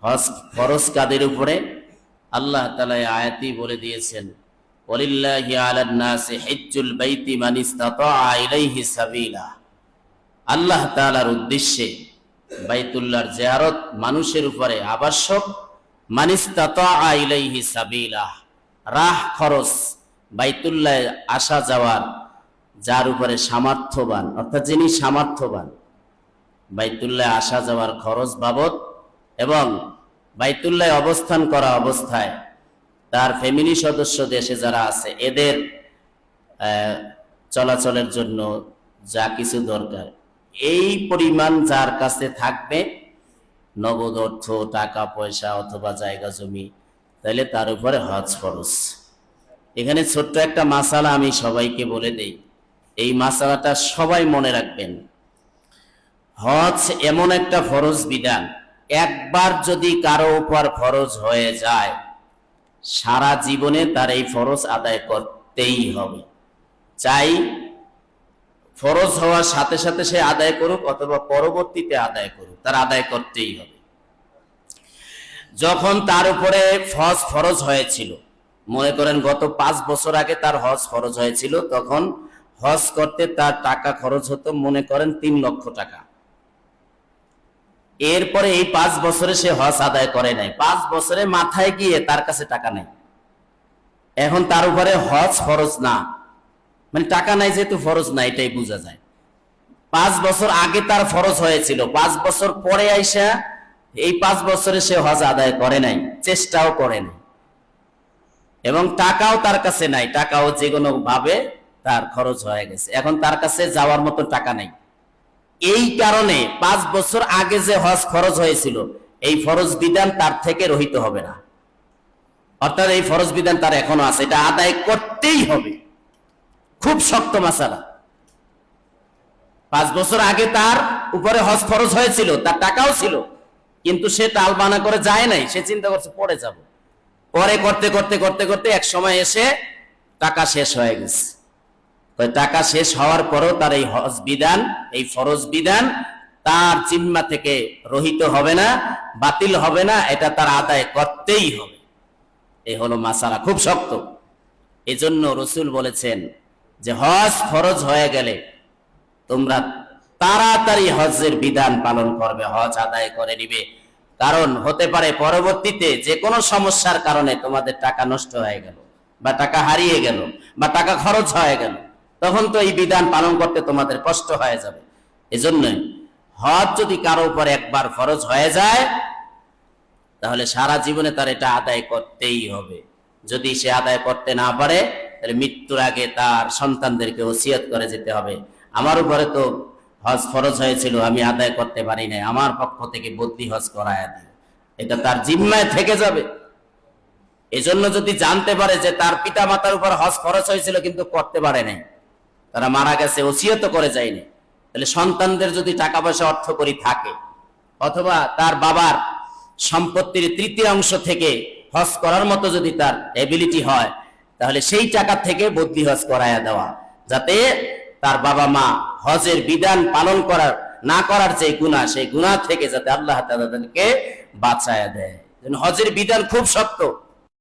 হজ ফরজ কাদের উপরে? আল্লাহ তাআলা আয়াতি বলে দিয়েছেন, ওয়ালিল্লাহি আলান নাসি হিজ্জুল বাইতি মান ইসতাতাআ ইলাইহি সাবিলা। আল্লাহ তাআলার উদ্দেশ্যে বাইতুল্লাহর জিয়ারত মানুষের উপরে আবশ্যক। মান ইসতাতাআ ইলাইহি সাবিলা, রাহ খরচ, বাইতুল্লাহে আসা যাওয়ার যার উপরে সামর্থ্যবান, অর্থাৎ যিনি সামর্থ্যবান, বাইতুল্লাহে আসা যাওয়ার খরচ বাবদ এবং বাইতুল্লাহে অবস্থান করা অবস্থায় তার ফ্যামিলি সদস্য দেশে যারা আছে এদের চলাচলের জন্য যা কিছু দরকার, এই পরিমাণ যার কাছে থাকবে, নগদ অর্থ, টাকা পয়সা অথবা জায়গা জমি, তাহলে তার উপরে হজ ফরজ। এখানে ছোট্ট একটা মাসালা আমি সবাইকে বলে দেই, এই মাসালাটা সবাই মনে রাখবেন। হজ এমন একটা ফরজ বিধান, একবার যদি কারো উপর ফরজ হয়ে যায় সারা জীবনে তার এই ফরজ আদায় করতেই হবে। চাই ফরজ হওয়ার সাথে সাথে সে আদায় করুক অথবা পরবর্তীতে আদায় করুক, তার আদায় করতেই হবে। যখন তার উপরে হজ ফরজ হয়েছিল, মনে করেন গত 5 বছর আগে তার হজ ফরজ হয়েছিল, তখন হজ করতে তার টাকা খরচ হতো মনে করেন 3 লক্ষ টাকা। এরপরে এই 5 বছরে সে হজ আদায় করে নাই, 5 বছরে মাথায় গিয়ে তার কাছে টাকা নাই। এখন তার উপরে হজ ফরজ না, মানে টাকা নাই যেহেতু ফরজ না, এটাই বোঝা যায়। 5 বছর আগে তার ফরজ হয়েছিল, 5 বছর পরে আইসা এই 5 বছরে সে হজ আদায় করে নাই, চেষ্টাও করে নাই, এবং টাকাও তার কাছে নাই, টাকাও যে কোনো ভাবে তার খরচ হয়ে গেছে, এখন তার কাছে যাওয়ার মতো টাকা নাই। এই কারণে 5 বছর আগে যে হজ ফরজ হয়েছিল এই ফরজ বিধান তার থেকে রহিত হবে না, অর্থাৎ এই ফরজ বিধান তার এখনো আছে, এটা আদায় করতেই হবে। খুব শক্ত মাসালা। 5 বছর আগে তার উপরে হজ ফরজ হয়েছিল, তার টাকাও ছিল, কিন্তু সে টালবানা করে যায় নাই, সে চিন্তা করছে পরে যাব, পরে করতে করতে করতে করতে এক সময় এসে টাকা শেষ হয়ে গেছে। টাকা শেষ হওয়ার পরও তার এই হজ বিধান, এই ফরজ বিধান তার জিম্মা থেকে রহিত হবে না, বাতিল হবে না, এটা তার আদায় করতেই হবে। এই হলো মাসালা, খুব শক্ত। এজন্য রাসূল বলেছেন যে হজ ফরজ হয়ে গেলে তোমরা তাড়াতাড়ি হজের বিধান পালন করবে, হজ আদায় করে নিবে। কারণ হতে পারে পরবর্তীতে যে কোনো সমস্যার কারণে তোমাদের টাকা নষ্ট হয়ে গেল, বা টাকা হারিয়ে গেল, বা টাকা খরচ হয়ে গেল, তখন তো এই বিধান পালন করতে তোমাদের কষ্ট হয়ে যাবে। এজন্য হজ যদি কারো উপর একবার ফরজ হয়ে যায় তাহলে সারা জীবনে তার এটা আদায় করতেই হবে। যদি সে আদায় করতে না পারে তাহলে মৃত্যুর আগে তার সন্তানদেরকে ওসিয়ত করে যেতে হবে, আমার উপরে তো হজ ফরজ হয়েছিল, আমি আদায় করতে পারি নাই, আমার পক্ষ থেকে বদলি হজ করায় দিই, এটা তার জিম্মায় থেকে যাবে। এজন্য যদি জানতে পারে যে তার পিতা মাতার উপর হজ ফরজ হয়েছিল কিন্তু করতে পারে নাই, তারা মারা গেছে, ওসিয়ত করে যায়নি, তাহলে সন্তানদের যদি টাকা পয়সা অর্থ করি থাকে, অথবা তার বাবার সম্পত্তির 3য় অংশ থেকে হজ করার মতো যদি তার এবিলিটি হয়, তাহলে সেই টাকা থেকে বদলি হজ করায়া দেওয়া, যাতে তার বাবা মা হজের বিধান পালন করার না করার যে গুনাহ, সেই গুনাহ থেকে যাতে আল্লাহ তাআলা তাদেরকে বাঁচায়া দেয়। হজের বিধান খুব শক্ত।